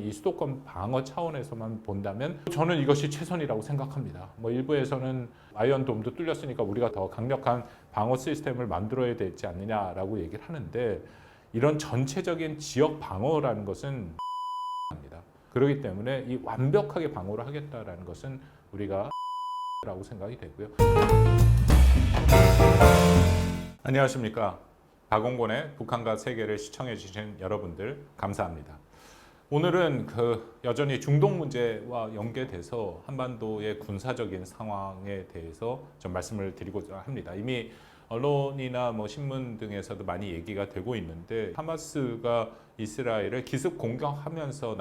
이 수도권 방어 차원에서만 본다면 저는 이것이 최선이라고 생각합니다. 뭐 일부에서는 아이언돔도 뚫렸으니까 우리가 더 강력한 방어 시스템을 만들어야 되지 않느냐라고 얘기를 하는데 이런 전체적인 지역 방어라는 것은 합니다. 그렇기 때문에 이 완벽하게 방어를 하겠다라는 것은 우리가 라고 생각이 되고요. 안녕하십니까. 박원곤의 북한과 세계를 시청해 주신 여러분들 감사합니다. 오늘은 여전히 중동 문제와 연계돼서 한반도의 군사적인 상황에 대해서 좀 말씀을 드리고자 합니다. 이미 언론이나 신문 등에서도 많이 얘기가 되고 있는데 하마스가 이스라엘을 기습 공격하면서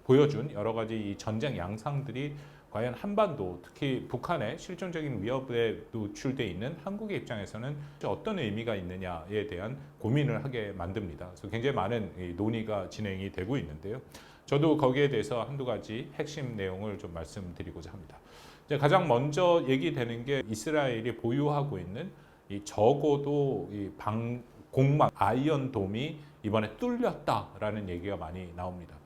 보여준 여러 가지 이 전쟁 양상들이 과연 한반도, 특히 북한의 실존적인 위협에 노출되어 있는 한국의 입장에서는 어떤 의미가 있느냐에 대한 고민을 하게 만듭니다. 그래서 굉장히 많은 논의가 진행이 되고 있는데요. 저도 거기에 대해서 한두 가지 핵심 내용을 좀 말씀드리고자 합니다. 이제 가장 먼저 얘기되는 게 이스라엘이 보유하고 있는 이 적어도 공망 아이언돔이 이번에 뚫렸다라는 얘기가 많이 나옵니다.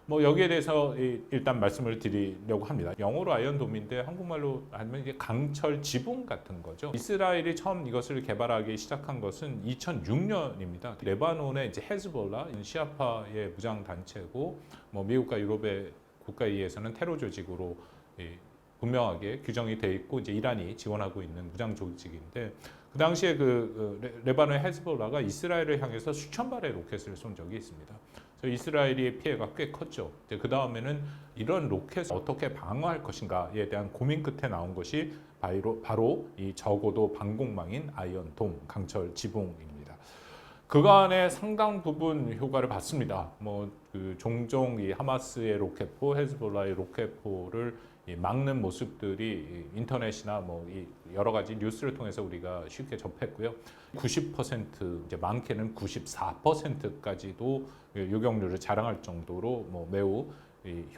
여기에 대해서 일단 말씀을 드리려고 합니다. 영어로 아이언돔인데 한국말로 하면 이게 강철 지붕 같은 거죠. 이스라엘이 처음 이것을 개발하기 시작한 것은 2006년입니다. 레바논의 이제 헤즈볼라, 시아파의 무장 단체고, 미국과 유럽의 국가에 의해서는 테러 조직으로 분명하게 규정이 돼 있고, 이제 이란이 지원하고 있는 무장 조직인데, 그 당시에 레바논의 헤즈볼라가 이스라엘을 향해서 수천 발의 로켓을 쏜 적이 있습니다. 그래서 이스라엘의 피해가 꽤 컸죠. 그 다음에는 이런 로켓을 어떻게 방어할 것인가에 대한 고민 끝에 나온 것이 바로 이 적어도 방공망인 아이언돔, 강철 지붕입니다. 그간의 상당 부분 효과를 봤습니다. 종종 이 하마스의 로켓포, 헤즈볼라의 로켓포를 막는 모습들이 인터넷이나 여러 가지 뉴스를 통해서 우리가 쉽게 접했고요. 90% 이제 많게는 94%까지도 요격률을 자랑할 정도로 매우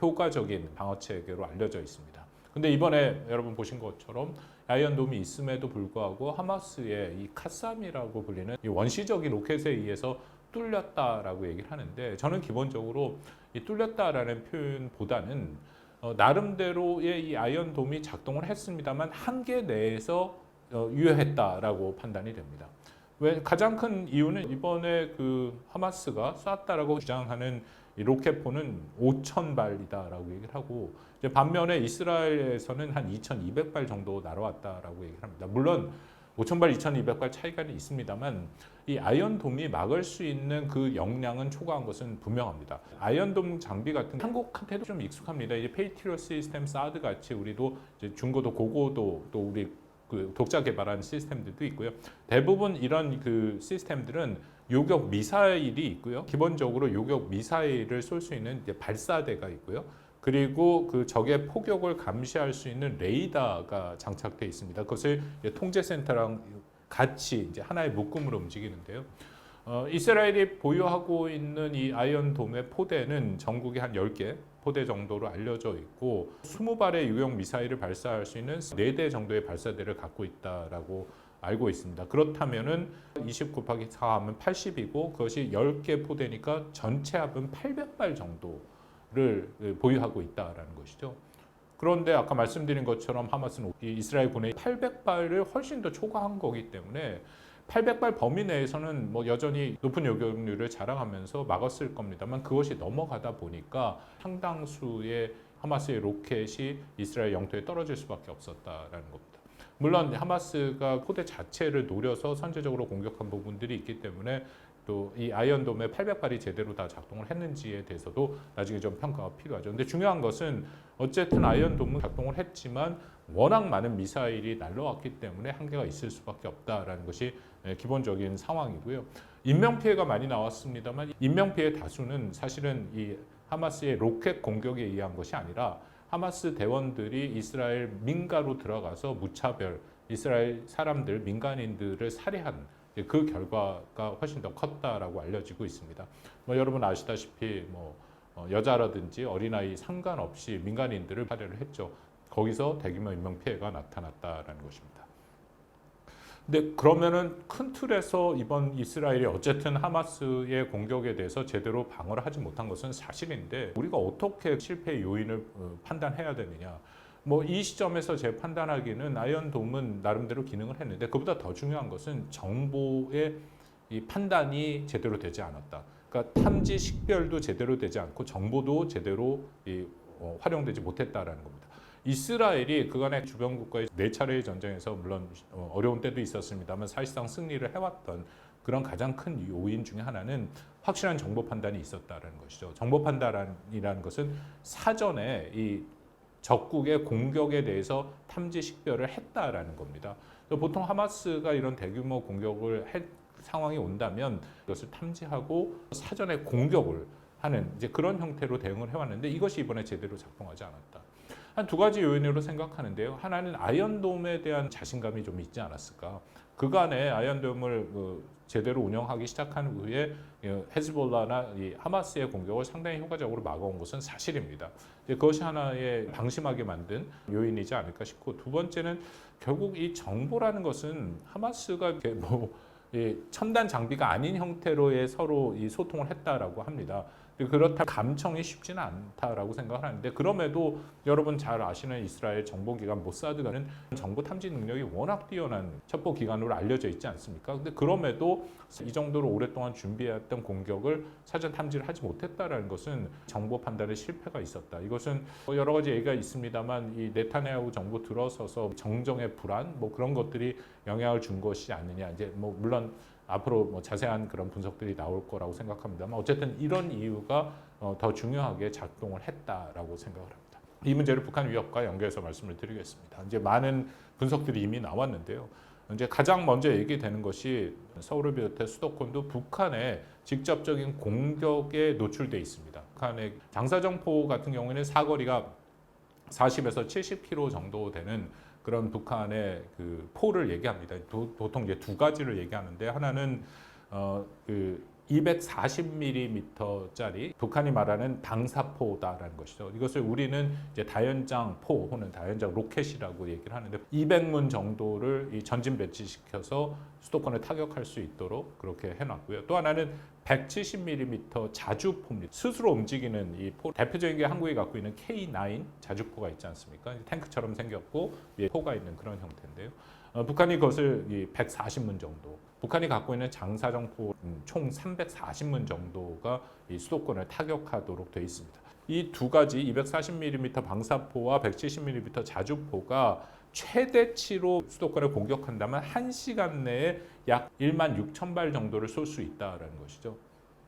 효과적인 방어 체계로 알려져 있습니다. 근데 이번에 여러분 보신 것처럼 아이언돔이 있음에도 불구하고 하마스의 이 카삼이라고 불리는 이 원시적인 로켓에 의해서 뚫렸다라고 얘기를 하는데, 저는 기본적으로 이 뚫렸다라는 표현보다는 나름대로의 이 아이언돔이 작동을 했습니다만 한계 내에서 유효했다라고 판단이 됩니다. 가장 큰 이유는 이번에 하마스가 쐈다라고 주장하는 이 로켓포는 5,000발이다라고 얘기를 하고, 이제 반면에 이스라엘에서는 한 2,200발 정도 날아왔다라고 얘기를 합니다. 물론 5,000발, 2,200발 차이가 있습니다만 이 아이언돔이 막을 수 있는 그 역량은 초과한 것은 분명합니다. 아이언돔 장비 같은 한국한테도 좀 익숙합니다. 이제 페이트리엇 시스템, 사드 같이 우리도 이제 중고도, 고고도 또 우리 독자 개발한 시스템들도 있고요. 대부분 이런 시스템들은 요격 미사일이 있고요. 기본적으로 요격 미사일을 쏠 수 있는 이제 발사대가 있고요. 그리고 적의 포격을 감시할 수 있는 레이더가 장착되어 있습니다. 그것을 통제센터랑 같이 이제 하나의 묶음으로 움직이는데요. 이스라엘이 보유하고 있는 이 아이언돔의 포대는 전국에 한 10개 포대 정도로 알려져 있고 20발의 유격 미사일을 발사할 수 있는 4대 정도의 발사대를 갖고 있다라고 알고 있습니다. 그렇다면은 20 곱하기 4 하면 80이고 그것이 10개 포대니까 전체 합은 800발 정도를 보유하고 있다라는 것이죠. 그런데 아까 말씀드린 것처럼 하마스는 이스라엘군의 800발을 훨씬 더 초과한 거기 때문에 800발 범위 내에서는 여전히 높은 요격률을 자랑하면서 막았을 겁니다만 그것이 넘어가다 보니까 상당수의 하마스의 로켓이 이스라엘 영토에 떨어질 수밖에 없었다라는 겁니다. 물론 하마스가 포대 자체를 노려서 선제적으로 공격한 부분들이 있기 때문에 또 이 아이언돔의 800발이 제대로 다 작동을 했는지에 대해서도 나중에 좀 평가가 필요하죠. 근데 중요한 것은 어쨌든 아이언돔은 작동을 했지만 워낙 많은 미사일이 날라왔기 때문에 한계가 있을 수밖에 없다라는 것이 기본적인 상황이고요. 인명피해가 많이 나왔습니다만 인명피해 다수는 사실은 이 하마스의 로켓 공격에 의한 것이 아니라 하마스 대원들이 이스라엘 민가로 들어가서 무차별 이스라엘 사람들, 민간인들을 살해한 그 결과가 훨씬 더 컸다라고 알려지고 있습니다. 여러분 아시다시피 여자라든지 어린아이 상관없이 민간인들을 살해를 했죠. 거기서 대규모 인명피해가 나타났다라는 것입니다. 근데 그러면은 큰 틀에서 이번 이스라엘이 어쨌든 하마스의 공격에 대해서 제대로 방어를 하지 못한 것은 사실인데 우리가 어떻게 실패의 요인을 판단해야 되느냐. 뭐 이 시점에서 제 판단하기는 아이언돔은 나름대로 기능을 했는데 그보다 더 중요한 것은 정보의 이 판단이 제대로 되지 않았다. 그러니까 탐지 식별도 제대로 되지 않고 정보도 제대로 활용되지 못했다라는 겁니다. 이스라엘이 그간의 주변 국가의 4차례의 전쟁에서 물론 어려운 때도 있었습니다만 사실상 승리를 해왔던 그런 가장 큰 요인 중에 하나는 확실한 정보 판단이 있었다는 것이죠. 정보 판단이라는 것은 사전에 이 적국의 공격에 대해서 탐지 식별을 했다라는 겁니다. 보통 하마스가 이런 대규모 공격을 상황이 온다면 이것을 탐지하고 사전에 공격을 하는 이제 그런 형태로 대응을 해왔는데 이것이 이번에 제대로 작동하지 않았다. 한 2가지 요인으로 생각하는데요. 하나는 아이언돔에 대한 자신감이 좀 있지 않았을까. 그간에 아이언돔을 제대로 운영하기 시작한 후에 헤즈볼라나 이 하마스의 공격을 상당히 효과적으로 막아온 것은 사실입니다. 그것이 하나의 방심하게 만든 요인이지 않을까 싶고, 두 번째는 결국 이 정보라는 것은 하마스가 첨단 장비가 아닌 형태로의 서로 이 소통을 했다라고 합니다. 그렇다 감청이 쉽지는 않다라고 생각을 하는데, 그럼에도 여러분 잘 아시는 이스라엘 정보기관 모사드가는 정보 탐지 능력이 워낙 뛰어난 첩보기관으로 알려져 있지 않습니까? 근데 그럼에도 이 정도로 오랫동안 준비해왔던 공격을 사전 탐지를 하지 못했다라는 것은 정보 판단에 실패가 있었다. 이것은 여러 가지 얘기가 있습니다만 이 네타냐후 정부 들어서서 정정의 불안 그런 것들이 영향을 준 것이 아니냐. 이제 물론 앞으로 자세한 그런 분석들이 나올 거라고 생각합니다만 어쨌든 이런 이유가 더 중요하게 작동을 했다라고 생각을 합니다. 이 문제를 북한 위협과 연결해서 말씀을 드리겠습니다. 이제 많은 분석들이 이미 나왔는데요. 이제 가장 먼저 얘기되는 것이 서울을 비롯해 수도권도 북한의 직접적인 공격에 노출돼 있습니다. 북한의 장사정포 같은 경우에는 사거리가 40에서 70km 정도 되는 그런 북한의 그 포를 얘기합니다. 보통 이제 2가지를 얘기하는데, 하나는 240mm짜리 북한이 말하는 방사포다라는 것이죠. 이것을 우리는 이제 다연장포 혹은 다연장 로켓이라고 얘기를 하는데 200문 정도를 이 전진 배치시켜서 수도권을 타격할 수 있도록 그렇게 해놨고요. 또 하나는 170mm 자주포입니다. 스스로 움직이는 이 포, 대표적인 게 한국이 갖고 있는 K9 자주포가 있지 않습니까? 탱크처럼 생겼고 위에 포가 있는 그런 형태인데요. 북한이 그것을 140문 정도, 북한이 갖고 있는 장사정포 총 340문 정도가 이 수도권을 타격하도록 되어 있습니다. 이 2가지 240mm 방사포와 170mm 자주포가 최대치로 수도권을 공격한다면 1시간 내에 약 16,000발 정도를 쏠 수 있다는 것이죠.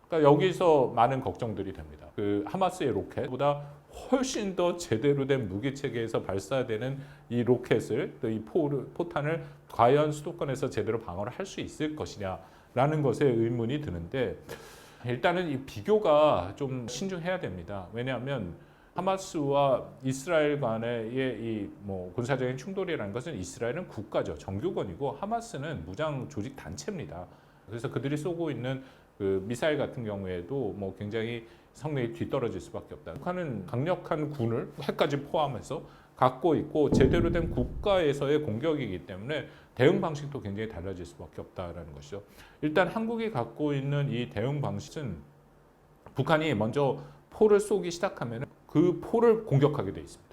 그러니까 여기서 많은 걱정들이 됩니다. 그 하마스의 로켓보다 훨씬 더 제대로 된 무기 체계에서 발사되는 이 로켓을, 또 이 포탄을 과연 수도권에서 제대로 방어를 할 수 있을 것이냐라는 것에 의문이 드는데, 일단은 이 비교가 좀 신중해야 됩니다. 왜냐하면 하마스와 이스라엘 간의 이 군사적인 충돌이라는 것은 이스라엘은 국가죠, 정규군이고 하마스는 무장 조직 단체입니다. 그래서 그들이 쏘고 있는 그 미사일 같은 경우에도 굉장히 성능이 뒤떨어질 수밖에 없다. 북한은 강력한 군을 핵까지 포함해서 갖고 있고 제대로 된 국가에서의 공격이기 때문에 대응 방식도 굉장히 달라질 수밖에 없다라는 것이죠. 일단 한국이 갖고 있는 이 대응 방식은 북한이 먼저 포를 쏘기 시작하면 그 포를 공격하게 돼 있습니다.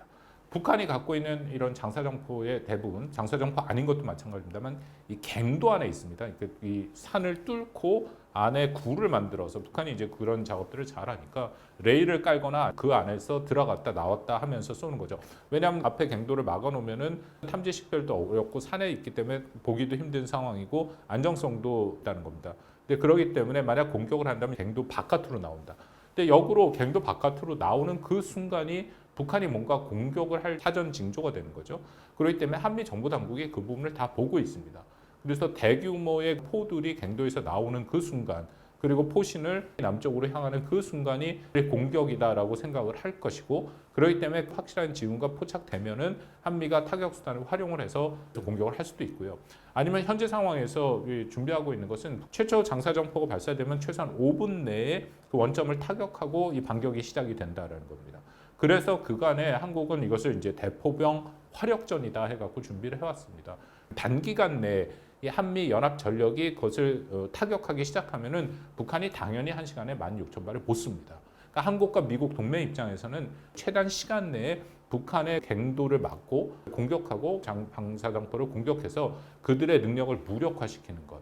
북한이 갖고 있는 이런 장사정포의 대부분, 장사정포 아닌 것도 마찬가지입니다만 이 갱도 안에 있습니다. 이 산을 뚫고 안에 굴을 만들어서, 북한이 이제 그런 작업들을 잘 하니까 레일을 깔거나 그 안에서 들어갔다 나왔다 하면서 쏘는 거죠. 왜냐하면 앞에 갱도를 막아놓으면은 탐지 식별도 어렵고 산에 있기 때문에 보기도 힘든 상황이고 안정성도 있다는 겁니다. 근데 그러기 때문에 만약 공격을 한다면 갱도 바깥으로 나온다. 근데 역으로 갱도 바깥으로 나오는 그 순간이 북한이 뭔가 공격을 할 사전 징조가 되는 거죠. 그렇기 때문에 한미 정보 당국이 그 부분을 다 보고 있습니다. 그래서 대규모의 포들이 갱도에서 나오는 그 순간, 그리고 포신을 남쪽으로 향하는 그 순간이 공격이다라고 생각을 할 것이고, 그렇기 때문에 확실한 지금과 포착되면은 한미가 타격 수단을 활용을 해서 공격을 할 수도 있고요. 아니면 현재 상황에서 준비하고 있는 것은 최초 장사정포가 발사되면 최소한 5분 내에 그 원점을 타격하고 이 반격이 시작이 된다라는 겁니다. 그래서 그간에 한국은 이것을 이제 대포병 화력전이다 해갖고 준비를 해왔습니다. 단기간 내에 이 한미 연합 전력이 그것을 타격하기 시작하면은 북한이 당연히 한 시간에 16,000발을 못 씁니다. 그러니까 한국과 미국 동맹 입장에서는 최단 시간 내에 북한의 갱도를 막고 공격하고 방사장포를 공격해서 그들의 능력을 무력화시키는 것.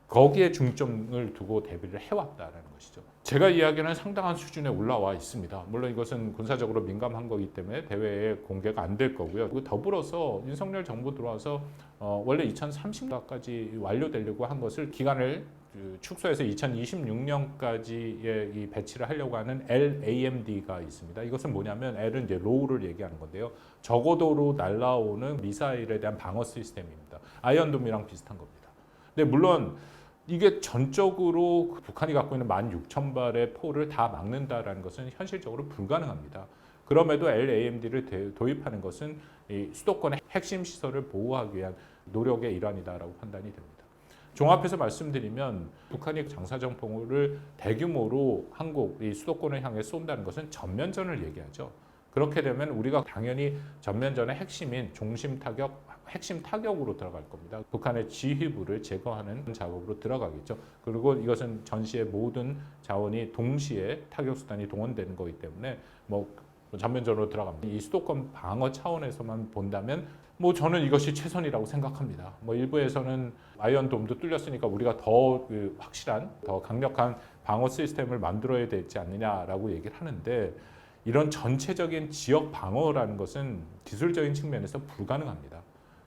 거기에 중점을 두고 대비를 해왔다는 것이죠. 제가 이야기는 상당한 수준에 올라와 있습니다. 물론 이것은 군사적으로 민감한 거기 때문에 대외에 공개가 안 될 거고요. 더불어서 윤석열 정부 들어와서 원래 2030년까지 완료되려고 한 것을 기간을 축소해서 2026년까지의 이 배치를 하려고 하는 LAMD가 있습니다. 이것은 뭐냐면 L은 이제 로우를 얘기하는 건데요. 저고도로 날라오는 미사일에 대한 방어 시스템입니다. 아이언돔이랑 비슷한 겁니다. 근데 물론 이게 전적으로 북한이 갖고 있는 16,000발의 포를 다 막는다라는 것은 현실적으로 불가능합니다. 그럼에도 LAMD를 도입하는 것은 이 수도권의 핵심 시설을 보호하기 위한 노력의 일환이다라고 판단이 됩니다. 종합해서 말씀드리면 북한이 장사정포를 대규모로 한국 이 수도권을 향해 쏜다는 것은 전면전을 얘기하죠. 그렇게 되면 우리가 당연히 전면전의 핵심인 중심 타격, 핵심 타격으로 들어갈 겁니다. 북한의 지휘부를 제거하는 작업으로 들어가겠죠. 그리고 이것은 전시의 모든 자원이 동시에 타격 수단이 동원되는 거기 때문에 전면전으로 들어갑니다. 이 수도권 방어 차원에서만 본다면 저는 이것이 최선이라고 생각합니다. 일부에서는 아이언돔도 뚫렸으니까 우리가 더 확실한, 더 강력한 방어 시스템을 만들어야 되지 않느냐라고 얘기를 하는데 이런 전체적인 지역 방어라는 것은 기술적인 측면에서 불가능합니다.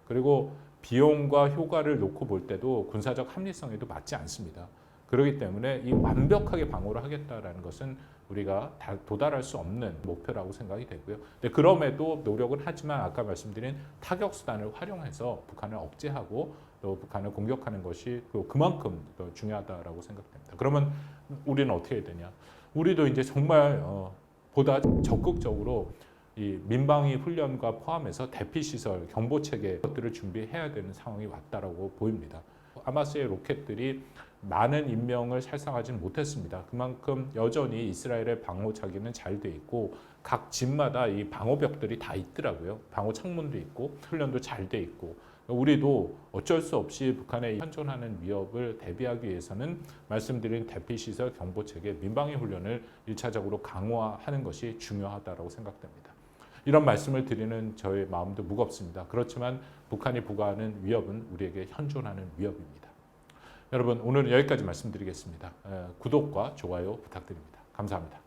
그리고 비용과 효과를 놓고 볼 때도 군사적 합리성에도 맞지 않습니다. 그렇기 때문에 이 완벽하게 방어를 하겠다라는 것은 우리가 도달할 수 없는 목표라고 생각이 되고요. 근데 그럼에도 노력은 하지만 아까 말씀드린 타격 수단을 활용해서 북한을 억제하고 또 북한을 공격하는 것이 그만큼 더 중요하다라고 생각됩니다. 그러면 우리는 어떻게 해야 되냐? 우리도 이제 정말 보다 적극적으로 이 민방위 훈련과 포함해서 대피 시설, 경보 체계 것들을 준비해야 되는 상황이 왔다라고 보입니다. 하마스의 로켓들이 많은 인명을 살상하지는 못했습니다. 그만큼 여전히 이스라엘의 방어 차기는 잘 돼 있고 각 집마다 이 방어벽들이 다 있더라고요. 방어 창문도 있고 훈련도 잘 돼 있고 우리도 어쩔 수 없이 북한에 현존하는 위협을 대비하기 위해서는 말씀드린 대피시설, 경보체계, 민방위 훈련을 1차적으로 강화하는 것이 중요하다고 생각됩니다. 이런 말씀을 드리는 저의 마음도 무겁습니다. 그렇지만 북한이 부과하는 위협은 우리에게 현존하는 위협입니다. 여러분 오늘은 여기까지 말씀드리겠습니다. 구독과 좋아요 부탁드립니다. 감사합니다.